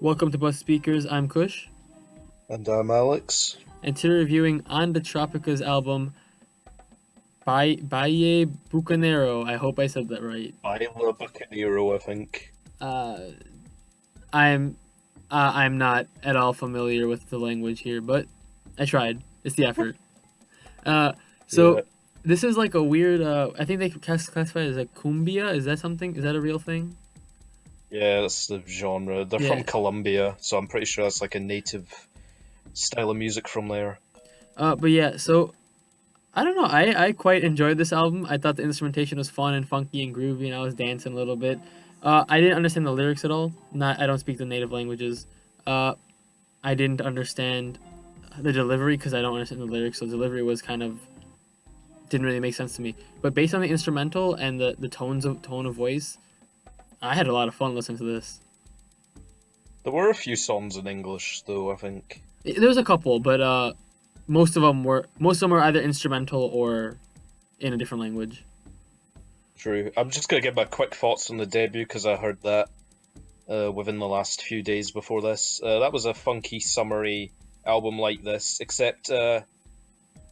Welcome to Bus Speakers. I'm Kush, And I'm Alex. and today we're reviewing Ondatrópica's album Baile Bucanero. I hope I said that right. Baile Bucanero, I think. Uh, I'm I'm not at all familiar with the language here, but I tried. It's the effort. Uh, Yeah, so this is like a weird. I think they classify it as a cumbia. Is that something? Is that a real thing? yeah, that's the genre. They're from Yeah. Colombia, so I'm pretty sure that's like a native style of music from there. But yeah. So I don't know. I quite enjoyed this album. I thought the instrumentation was fun and funky and groovy, and I was dancing a little bit. I didn't understand the lyrics at all. Not I don't speak the native languages. Uh, I didn't understand the delivery because I don't understand the lyrics. So the delivery was kind of didn't really make sense to me. But based on the instrumental and the tone of voice, I had a lot of fun listening to this. There were a few songs in English, though, I think. There was a couple, but most of them were either instrumental or in a different language. True. I'm just gonna give my quick thoughts on the debut because I heard that within the last few days before this. That was a funky, summery album like this, except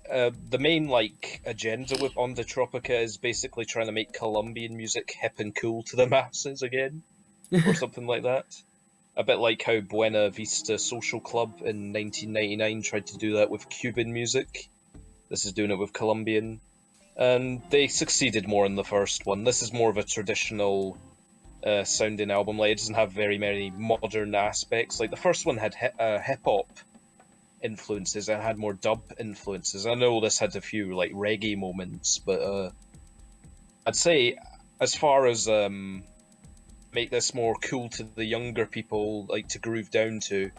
the main like agenda with Ondatrópica is basically trying to make Colombian music hip and cool to the masses again, or something like that. A bit like how Buena Vista Social Club in 1999 tried to do that with Cuban music. This is doing it with Colombian, and they succeeded more in the first one. This is more of a traditional sounding album. Like it doesn't have very many modern aspects. Like the first one had hip hop influences and had more dub influences. I know this had a few like reggae moments, but I'd say as far as make this more cool to the younger people, like to groove down to,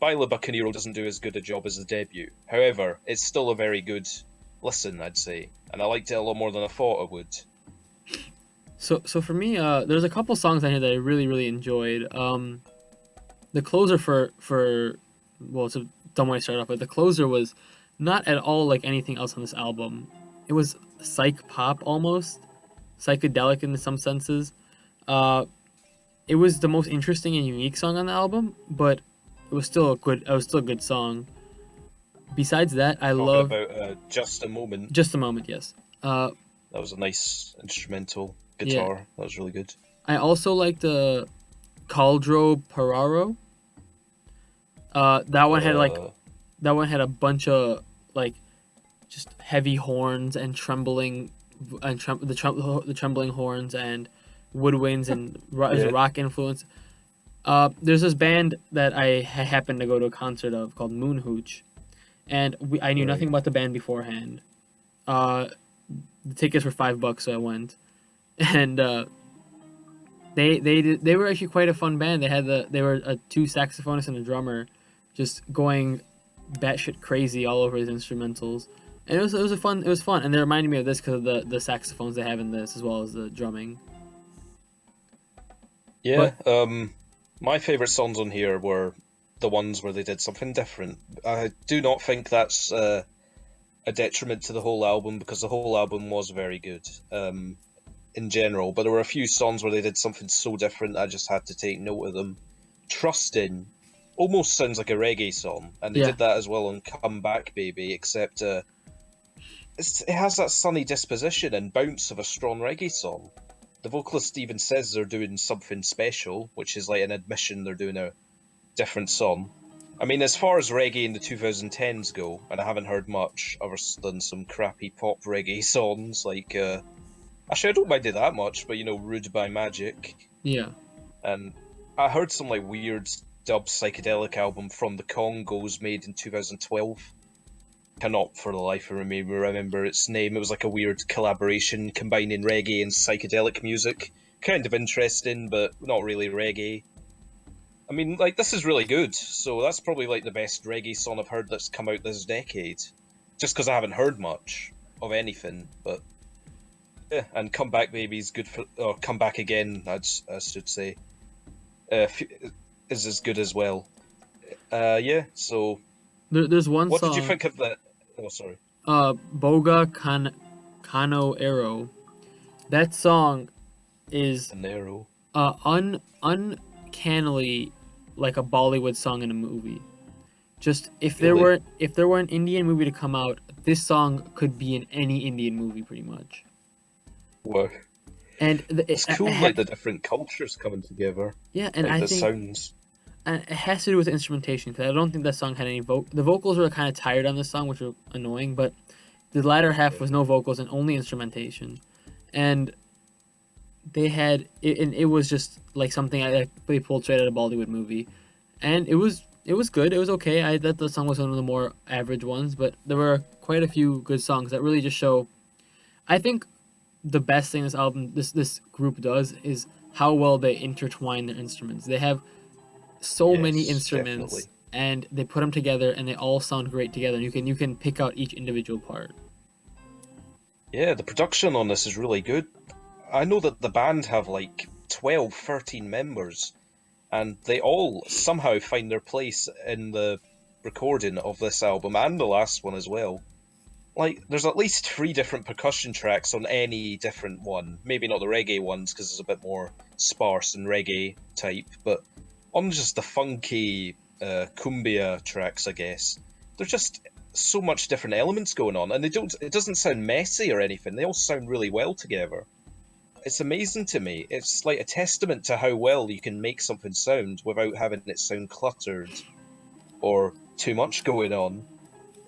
Baile Bucanero doesn't do as good a job as the debut. However, it's still a very good listen, I'd say, and I liked it a lot more than I thought I would. So for me, there's a couple songs on here that I really enjoyed. The closer for well, it's a dumb way to start off, but the closer was not at all like anything else on this album. It was psych pop almost, psychedelic in some senses. Uh, it was the most interesting and unique song on the album, but it was still a good. It was still a good song. Besides that, I Talking love about Just a Moment, just a moment. Yes. Uh, that was a nice instrumental yeah. guitar. That was really good. I also like the Caldro Pararo. That one had like Uh, that one had a bunch of like just heavy horns and trembling and the trembling horns and woodwinds and there's a yeah, rock influence. There's this band that I happened to go to a concert of called Moon Hooch, and I knew nothing right. about the band beforehand. Uh, the tickets were $5, so I went, and they were actually quite a fun band. They were two saxophonists and a drummer, just going batshit crazy all over his instrumentals, and it was fun, and they reminded me of this because of the saxophones they have in this as well as the drumming. Yeah, But my favourite songs on here were the ones where they did something different. I do not think that's a detriment to the whole album because the whole album was very good in general, but there were a few songs where they did something so different I just had to take note of them. Trustin' almost sounds like a reggae song, and they yeah, did that as well on Come Back Baby, except it has that sunny disposition and bounce of a strong reggae song. The vocalist even says they're doing something special, which is like an admission they're doing a different song. I mean, as far as reggae in the 2010s go, and I haven't heard much other than some crappy pop reggae songs, like, actually I don't mind it that much, but you know, Rude by Magic, yeah. and I heard some like weird dub psychedelic album from the Congos made in 2012. Cannot for the life of me remember its name. It was like a weird collaboration combining reggae and psychedelic music. Kind of interesting, but not really reggae. I mean, like, this is really good, so that's probably like the best reggae song I've heard that's come out this decade. Just because I haven't heard much of anything, but yeah, and Come Back Baby's good for, or Come Back Again, I should say, is as good as well. Yeah, so There's one what did you song, think of that? Oh, sorry. Boga Cano Arrow. That song is Nero. uncannily like a Bollywood song in a movie. Just Really? if there were an Indian movie to come out, this song could be in any Indian movie pretty much. Wow. And It's cool, like the different cultures coming together, yeah, and like I the think sounds. and it has to do with the instrumentation because I don't think that song had any the vocals were kind of tired on this song, which were annoying, but the latter half Yeah. was no vocals and only instrumentation. And they had it, and it was just like something that they pulled straight out of a Bollywood movie, and it was good. It was okay. I thought the song was one of the more average ones, but there were quite a few good songs that really just show. I think the best thing this group does is how well they intertwine their instruments. They have so many Yes, instruments definitely. and they put them together and they all sound great together. And you can pick out each individual part. Yeah, the production on this is really good. I know that the band have like 12, 13 members, and they all somehow find their place in the recording of this album and the last one as well. Like, there's at least three different percussion tracks on any different one. Maybe not the reggae ones because it's a bit more sparse and reggae type, but on just the funky cumbia tracks, I guess, there's just so much different elements going on, and they don't. It doesn't sound messy or anything. They all sound really well together. It's amazing to me. It's like a testament to how well you can make something sound without having it sound cluttered or too much going on.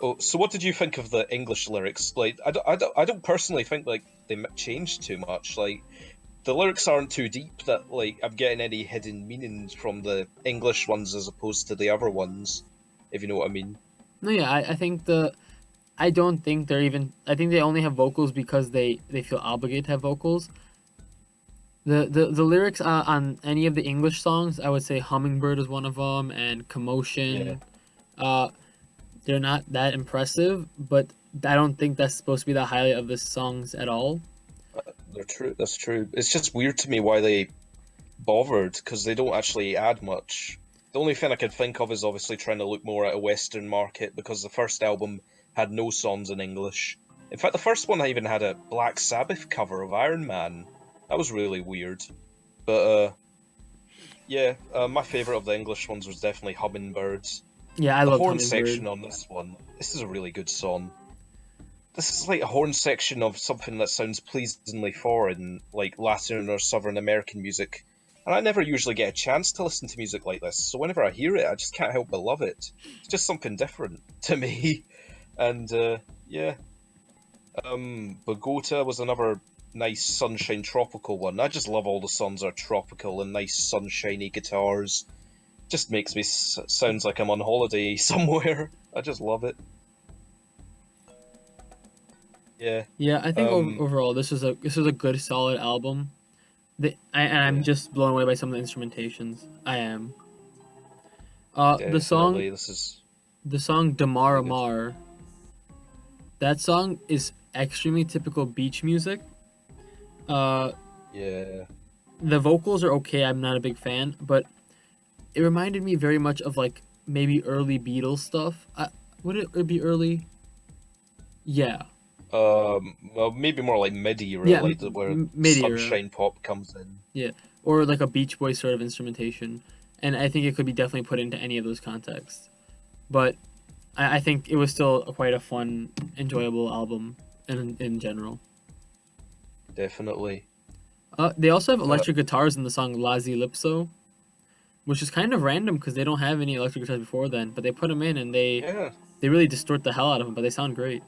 Oh, so what did you think of the English lyrics? Like, I don't personally think like they changed too much. Like, the lyrics aren't too deep that like I'm getting any hidden meanings from the English ones as opposed to the other ones, if you know what I mean. No, yeah, I think I don't think they're even. I think they only have vocals because they feel obligated to have vocals. The lyrics on any of the English songs, I would say "Hummingbird" is one of them, and Yeah, "Commotion." Uh, they're not that impressive, but I don't think that's supposed to be the highlight of the songs at all. they're true. That's true. It's just weird to me why they bothered because they don't actually add much. The only thing I could think of is obviously trying to look more at a Western market because the first album had no songs in English. In fact, the first one even had a Black Sabbath cover of Iron Man. That was really weird. But yeah, my favourite of the English ones was definitely Hummingbirds. Yeah, I The loved horn "Hummingbird." section on this one, this is a really good song. This is like a horn section of something that sounds pleasingly foreign, like Latin or Southern American music. And I never usually get a chance to listen to music like this, so whenever I hear it, I just can't help but love it. It's just something different to me. And yeah, Bogota was another nice sunshine tropical one. I just love all the songs are tropical and nice sunshiny guitars. Just makes me sounds like I'm on holiday somewhere. I just love it. Yeah. Yeah, I think Um. overall this was a good solid album. And I'm Yeah. just blown away by some of the instrumentations. I am. Definitely. This is The song really "Damar good. Mar." That song is extremely typical beach music. Uh, Yeah. the vocals are okay. I'm not a big fan, but it reminded me very much of like maybe early Beatles stuff. Would it be early? Yeah, Well, maybe more like mid-era, yeah, like where mid era. Sunshine Pop comes in. Yeah, or like a Beach Boy sort of instrumentation, and I think it could be definitely put into any of those contexts. But I think it was still quite a fun, enjoyable album in general. Definitely. They also have Uh, electric guitars in the song "Lazy Lipso," which is kind of random because they don't have any electric guitars before then, but they put them in and yeah. they really distort the hell out of them, but they sound great.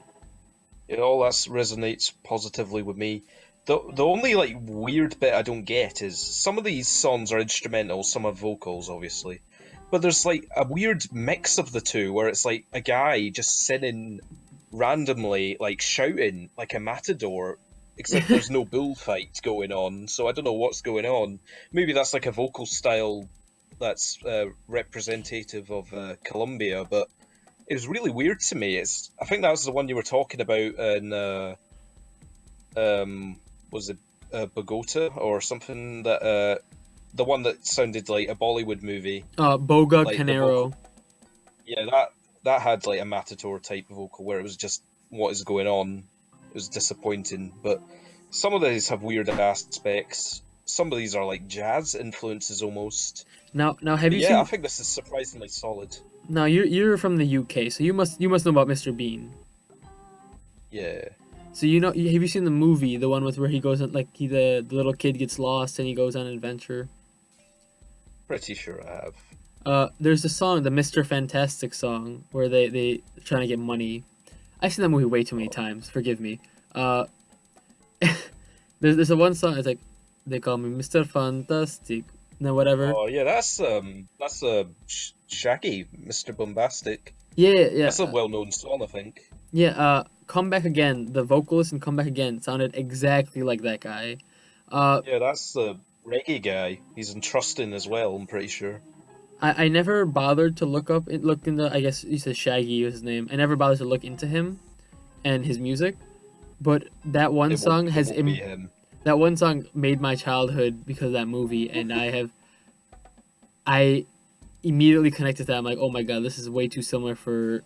Yeah, all that resonates positively with me. The only like weird bit I don't get is some of these songs are instrumental, some are vocals, obviously. But there's like a weird mix of the two where it's like a guy just singing randomly, like shouting like a matador, except there's no bullfight going on, so I don't know what's going on. Maybe that's like a vocal style that's representative of Colombia, but it was really weird to me. I think that was the one you were talking about in was it Bogota or something that the one that sounded like a Bollywood movie, Boga like the vocal. Canero. Yeah, that had like a matador type vocal where it was just what is going on. It was disappointing, but some of these have weird aspects. some of these are like jazz influences almost. Now have But you yeah, I seen? think this is surprisingly solid. Now you're from the UK, so you must know about Mr. Bean. Yeah, So have you seen the movie, the one with where he goes on like the little kid gets lost and he goes on an adventure? pretty sure I have. There's a song, the Mr. Fantastic song, where they trying to get money. I've seen that movie way too many Oh, times. Forgive me. Uh, there's a one song. It's like they call me Mr. Fantastic. No, whatever. oh yeah, that's a Shaggy, Mr. Bombastic. Yeah, yeah, That's a well-known song, I think. yeah. Come back again. The vocalist in Come Back Again sounded exactly like that guy. Uh, Yeah, that's the reggae guy. He's in Trustin' as well, I'm pretty sure. I never bothered to look into. I guess he said Shaggy was his name. I never bothered to look into him and his music. But It won't be him. that one song made my childhood because of that movie, and I immediately connected to that. I'm like, oh my god, this is way too similar for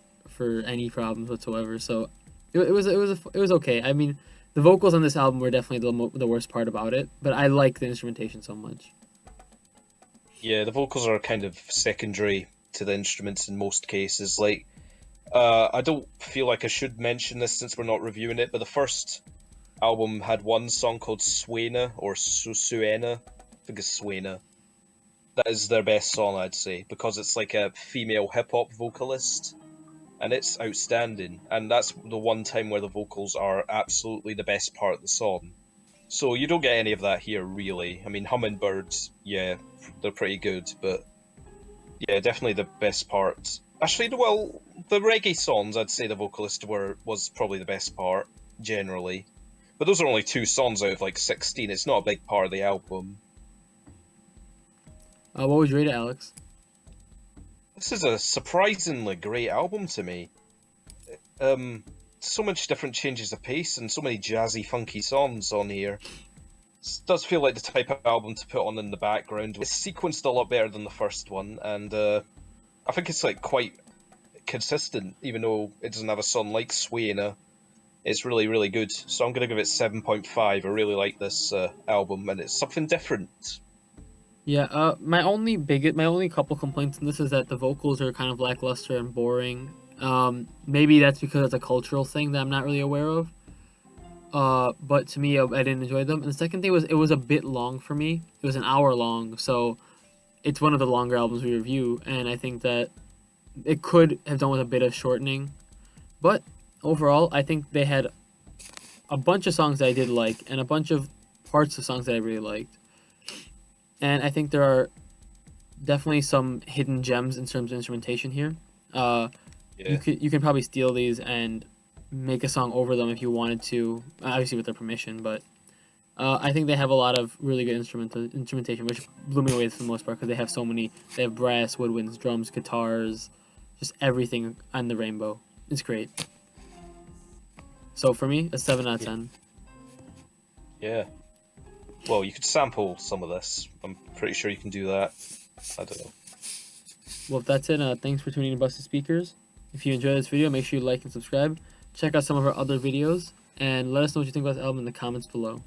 any problems whatsoever. So it was okay. I mean, the vocals on this album were definitely the worst part about it, but I like the instrumentation so much. Yeah, the vocals are kind of secondary to the instruments in most cases. Like, I don't feel like I should mention this since we're not reviewing it, but the first album had one song called Suena or Suena. I think it's Suena. That is their best song, I'd say, because it's like a female hip hop vocalist, and it's outstanding. And that's the one time where the vocals are absolutely the best part of the song. So you don't get any of that here, really. I mean, Hummingbirds, yeah, they're pretty good, but yeah, definitely the best part. Actually, well, the reggae songs, I'd say the vocalist was probably the best part, generally. But those are only 2 songs out of like 16. It's not a big part of the album. What would you rate it, Alex? This is a surprisingly great album to me. So much different changes of pace and so many jazzy, funky songs on here. This does feel like the type of album to put on in the background. It's sequenced a lot better than the first one, and I think it's like quite consistent, even though it doesn't have a song like Suena. It's really, really good. So I'm gonna give it 7.5. I really like this album, and it's something different. Yeah, my only couple complaints on this is that the vocals are kind of lackluster and boring. Maybe that's because it's a cultural thing that I'm not really aware of. But to me, I didn't enjoy them. And the second thing was it was a bit long for me. It was an hour long, so it's one of the longer albums we review, and I think that it could have done with a bit of shortening. But overall, I think they had a bunch of songs that I did like, and a bunch of parts of songs that I really liked. And I think there are definitely some hidden gems in terms of instrumentation here. Uh, Yeah. you can probably steal these and make a song over them if you wanted to, obviously with their permission. But I think they have a lot of really good instrumentation, which blew me away for the most part because they have so many. They have brass, woodwinds, drums, guitars, just everything on the rainbow. It's great. So for me, a 7 out of 10. Yeah. Well, you could sample some of this. I'm pretty sure you can do that. I don't know. Well, if that's it, thanks for tuning in to Busted Speakers. If you enjoyed this video, make sure you like and subscribe. Check out some of our other videos, and let us know what you think about the album in the comments below.